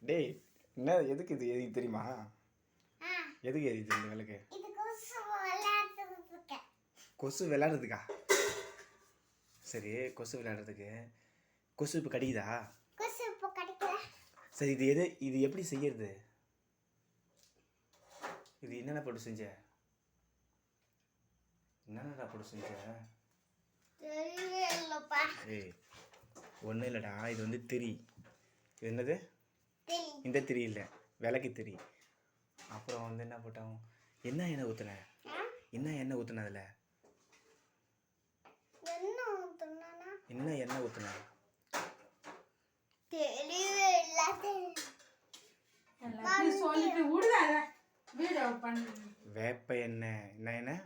டேய் என்ன எதுக்கு இது எதுக்கு தெரியுமா? எதுக்கு எதுக்கு இந்த விளக்கு? கொசு விளையாடுறதுக்கா? சரி, கொசு விளையாடுறதுக்கு. கொசு இப்போ கடிக்குதா? சரி, இது எப்படி செய்யறது? இது என்னென்ன போட்டு செஞ்ச? என்னென்னடா போட்டு செஞ்ச? ஏய் ஒன்றும் இல்லைடா, இது வந்து திரி. இது என்னது? இந்த திரி இல்லை, விளக்கு திரி. அப்புறம் வந்து என்ன போட்டோம்? என்ன எண்ணெய் ஊற்றுன? என்ன எண்ணெய் ஊற்றுன அதில்? என்ன எண்ணெய் ஊற்றுன? வேப்ப எண்ணெய். என்ன எண்ணெய்?